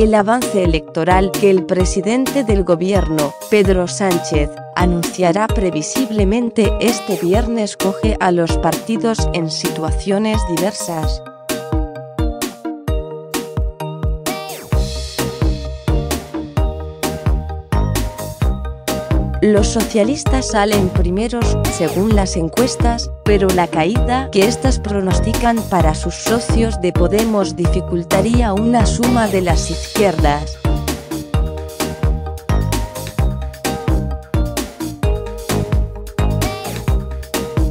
el avance electoral que el presidente del gobierno, Pedro Sánchez, anunciará previsiblemente este viernes coge a los partidos en situaciones diversas. Los socialistas salen primeros, según las encuestas, pero la caída que estas pronostican para sus socios de Podemos dificultaría una suma de las izquierdas.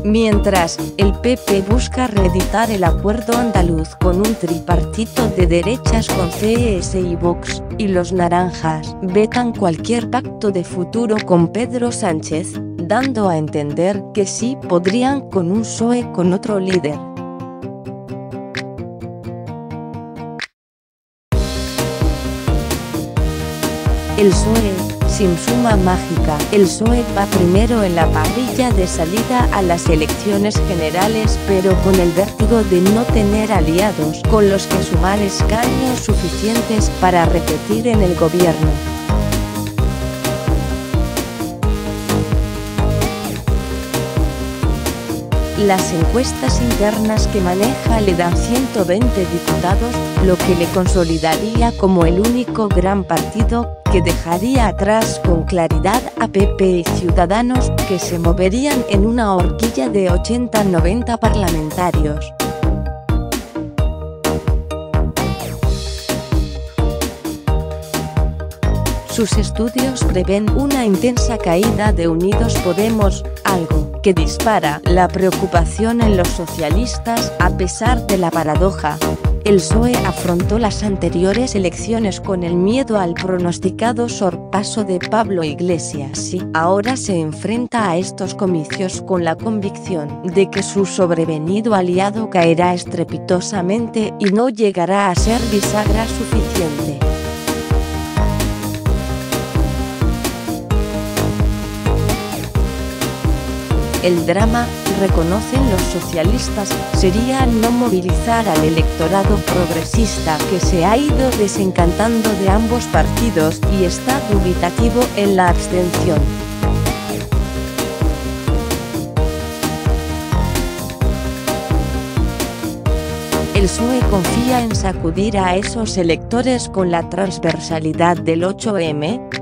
Mientras, el PP busca reeditar el acuerdo andaluz con un tripartito de derechas con CS y Vox, y los naranjas vetan cualquier pacto de futuro con Pedro Sánchez, dando a entender que sí podrían con un PSOE con otro líder. El PSOE, sin suma mágica, el PSOE va primero en la parrilla de salida a las elecciones generales, pero con el vértigo de no tener aliados con los que sumar escaños suficientes para repetir en el gobierno. Las encuestas internas que maneja le dan 120 diputados, lo que le consolidaría como el único gran partido, que dejaría atrás con claridad a PP y Ciudadanos, que se moverían en una horquilla de 80-90 parlamentarios. Sus estudios prevén una intensa caída de Unidos Podemos, algo que dispara la preocupación en los socialistas, a pesar de la paradoja. El PSOE afrontó las anteriores elecciones con el miedo al pronosticado sorpaso de Pablo Iglesias y ahora se enfrenta a estos comicios con la convicción de que su sobrevenido aliado caerá estrepitosamente y no llegará a ser bisagra suficiente. El drama, reconocen los socialistas, sería no movilizar al electorado progresista que se ha ido desencantando de ambos partidos y está dubitativo en la abstención. El PSOE confía en sacudir a esos electores con la transversalidad del 8M.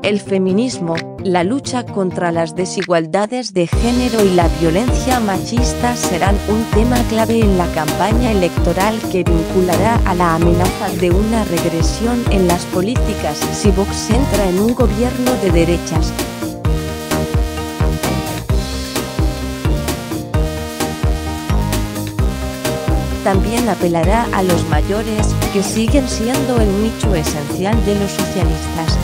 El feminismo, la lucha contra las desigualdades de género y la violencia machista serán un tema clave en la campaña electoral que vinculará a la amenaza de una regresión en las políticas si Vox entra en un gobierno de derechas. También apelará a los mayores, que siguen siendo el nicho esencial de los socialistas.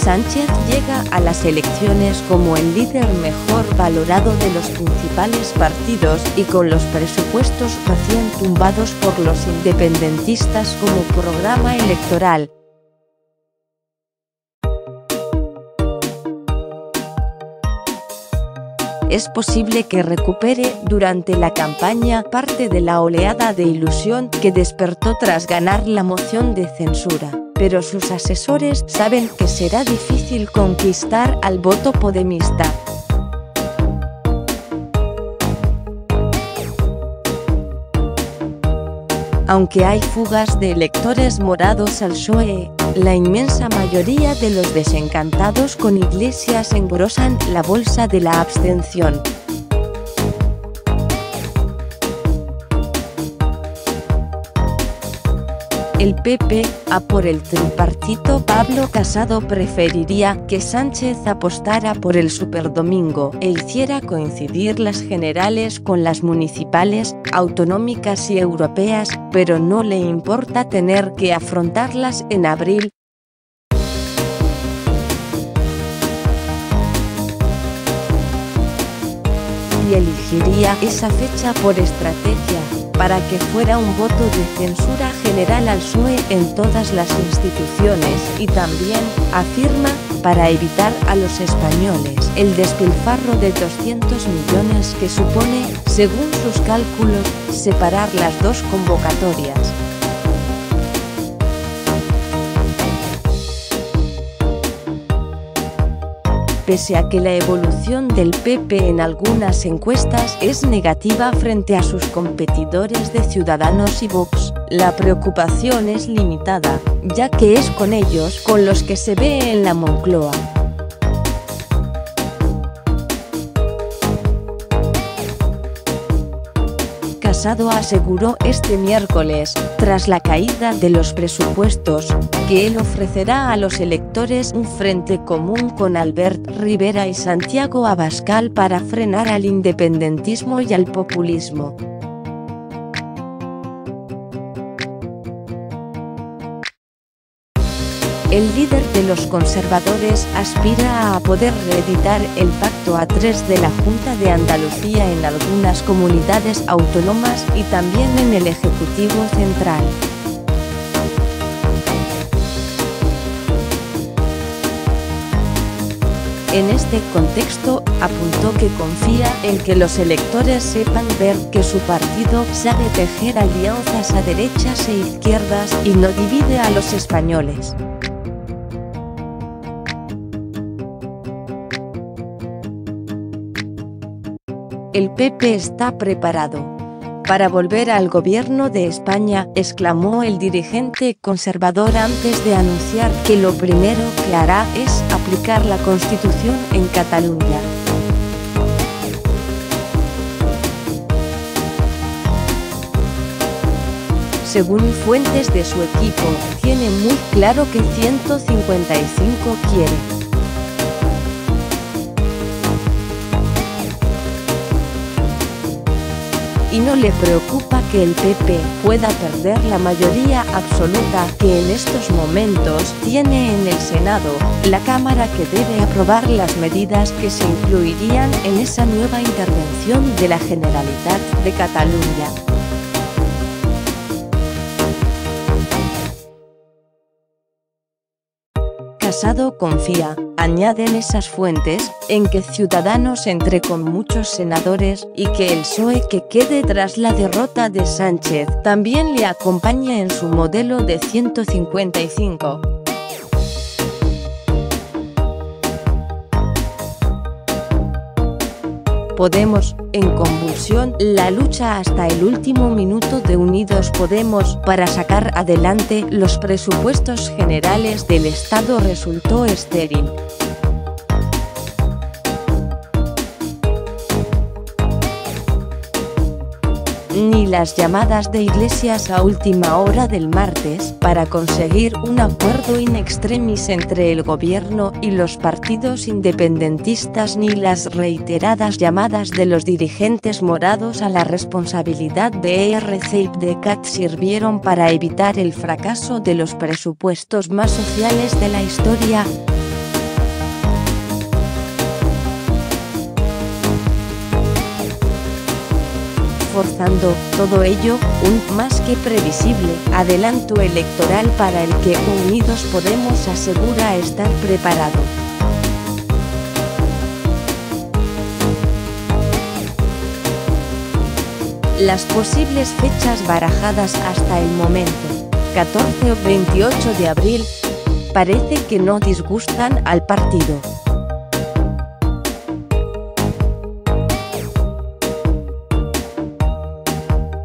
Sánchez llega a las elecciones como el líder mejor valorado de los principales partidos y con los presupuestos recién tumbados por los independentistas como programa electoral. Es posible que recupere durante la campaña parte de la oleada de ilusión que despertó tras ganar la moción de censura, pero sus asesores saben que será difícil conquistar al voto podemista. Aunque hay fugas de electores morados al PSOE, la inmensa mayoría de los desencantados con Iglesias engrosan la bolsa de la abstención. El PP, a por el tripartito Pablo Casado preferiría que Sánchez apostara por el superdomingo e hiciera coincidir las generales con las municipales, autonómicas y europeas, pero no le importa tener que afrontarlas en abril. Y elegiría esa fecha por estrategia, para que fuera un voto de censura general al PSOE en todas las instituciones y también, afirma, para evitar a los españoles el despilfarro de 200 millones que supone, según sus cálculos, separar las dos convocatorias. Pese a que la evolución del PP en algunas encuestas es negativa frente a sus competidores de Ciudadanos y Vox, la preocupación es limitada, ya que es con ellos con los que se ve en la Moncloa. Casado aseguró este miércoles, tras la caída de los presupuestos, que él ofrecerá a los electores un frente común con Albert Rivera y Santiago Abascal para frenar al independentismo y al populismo. El líder de los conservadores aspira a poder reeditar el Pacto A3 de la Junta de Andalucía en algunas comunidades autónomas y también en el Ejecutivo Central. En este contexto, apuntó que confía en que los electores sepan ver que su partido sabe tejer alianzas a derechas e izquierdas y no divide a los españoles. El PP está preparado para volver al gobierno de España, exclamó el dirigente conservador antes de anunciar que lo primero que hará es aplicar la Constitución en Cataluña. Según fuentes de su equipo, tiene muy claro que 155 quiere. Y no le preocupa que el PP pueda perder la mayoría absoluta que en estos momentos tiene en el Senado, la Cámara que debe aprobar las medidas que se incluirían en esa nueva intervención de la Generalitat de Cataluña. Casado confía, añaden esas fuentes, en que Ciudadanos entre con muchos senadores y que el PSOE que quede tras la derrota de Sánchez también le acompaña en su modelo de 155. Podemos, en convulsión, la lucha hasta el último minuto de Unidos Podemos para sacar adelante los presupuestos generales del Estado resultó estéril. Ni las llamadas de Iglesias a última hora del martes para conseguir un acuerdo in extremis entre el gobierno y los partidos independentistas ni las reiteradas llamadas de los dirigentes morados a la responsabilidad de ERC-IPDECAT sirvieron para evitar el fracaso de los presupuestos más sociales de la historia. Forzando, todo ello, un más que previsible adelanto electoral para el que Unidos Podemos asegura estar preparado. Las posibles fechas barajadas hasta el momento, 14 o 28 de abril, parece que no disgustan al partido.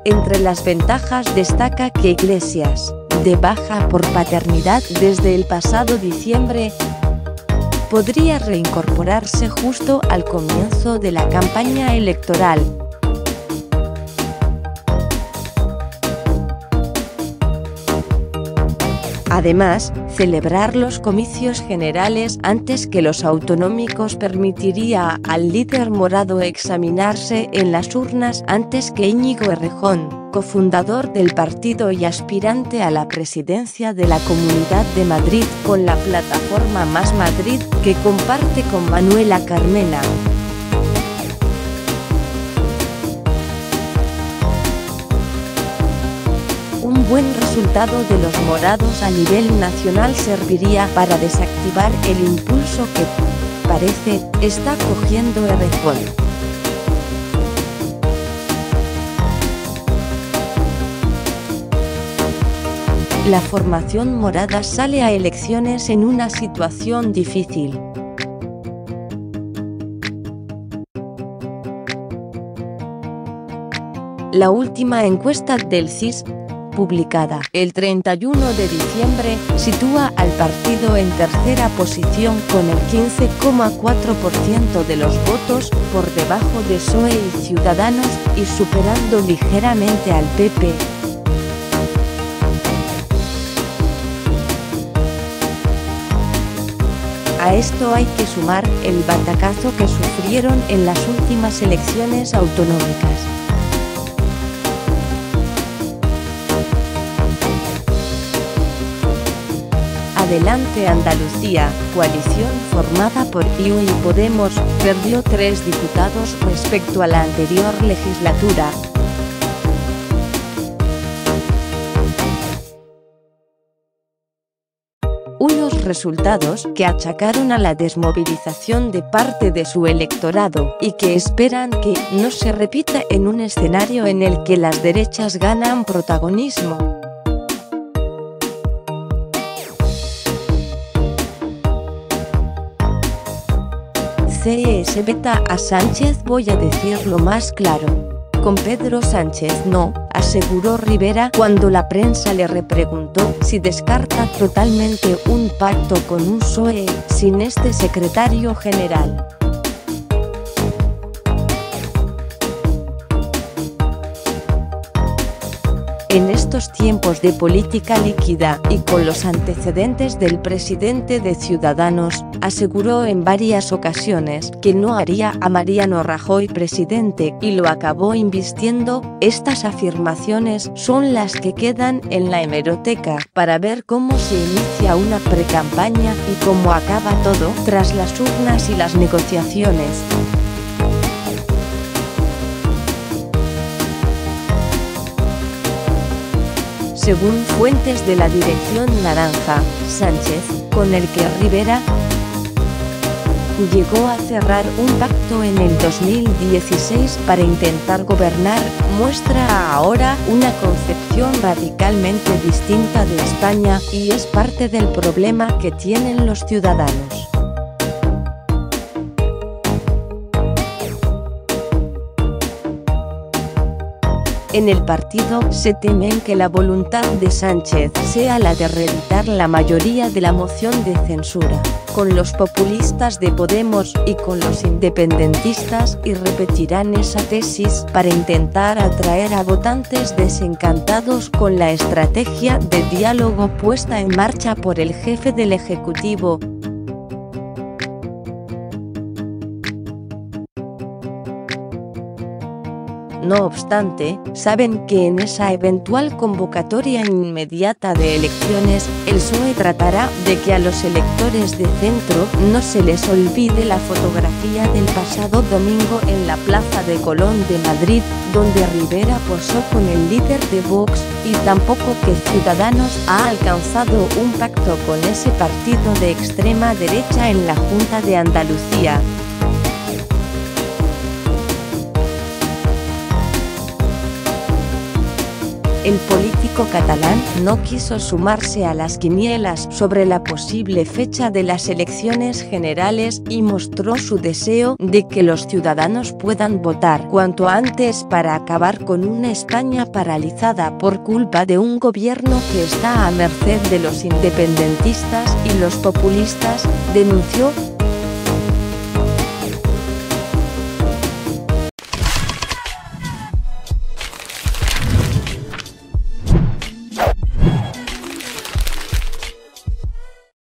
Entre las ventajas destaca que Iglesias, de baja por paternidad desde el pasado diciembre, podría reincorporarse justo al comienzo de la campaña electoral. Además, celebrar los comicios generales antes que los autonómicos permitiría al líder morado examinarse en las urnas antes que Íñigo Errejón, cofundador del partido y aspirante a la presidencia de la Comunidad de Madrid con la plataforma Más Madrid, que comparte con Manuela Carmena. Un buen resultado resultado de los morados a nivel nacional serviría para desactivar el impulso que, parece, está cogiendo Errejón. La formación morada sale a elecciones en una situación difícil. La última encuesta del CIS, publicada el 31 de diciembre, sitúa al partido en tercera posición con el 15,4% de los votos, por debajo de PSOE y Ciudadanos, y superando ligeramente al PP. A esto hay que sumar el batacazo que sufrieron en las últimas elecciones autonómicas. Adelante Andalucía, coalición formada por PIU y Podemos, perdió 3 diputados respecto a la anterior legislatura. Unos resultados que achacaron a la desmovilización de parte de su electorado y que esperan que no se repita en un escenario en el que las derechas ganan protagonismo. CS veta a Sánchez, voy a decirlo más claro. Con Pedro Sánchez no, aseguró Rivera cuando la prensa le repreguntó si descarta totalmente un pacto con un PSOE sin este secretario general. En estos tiempos de política líquida y con los antecedentes del presidente de Ciudadanos, aseguró en varias ocasiones que no haría a Mariano Rajoy presidente y lo acabó invistiendo. Estas afirmaciones son las que quedan en la hemeroteca para ver cómo se inicia una precampaña y cómo acaba todo tras las urnas y las negociaciones. Según fuentes de la dirección naranja, Sánchez, con el que Rivera llegó a cerrar un pacto en el 2016 para intentar gobernar, muestra ahora una concepción radicalmente distinta de España y es parte del problema que tienen los ciudadanos. En el partido se temen que la voluntad de Sánchez sea la de reeditar la mayoría de la moción de censura, con los populistas de Podemos y con los independentistas, y repetirán esa tesis para intentar atraer a votantes desencantados con la estrategia de diálogo puesta en marcha por el jefe del Ejecutivo. No obstante, saben que en esa eventual convocatoria inmediata de elecciones, el PSOE tratará de que a los electores de centro no se les olvide la fotografía del pasado domingo en la Plaza de Colón de Madrid, donde Rivera posó con el líder de Vox, y tampoco que Ciudadanos ha alcanzado un pacto con ese partido de extrema derecha en la Junta de Andalucía. El político catalán no quiso sumarse a las quinielas sobre la posible fecha de las elecciones generales y mostró su deseo de que los ciudadanos puedan votar cuanto antes para acabar con una España paralizada por culpa de un gobierno que está a merced de los independentistas y los populistas, denunció.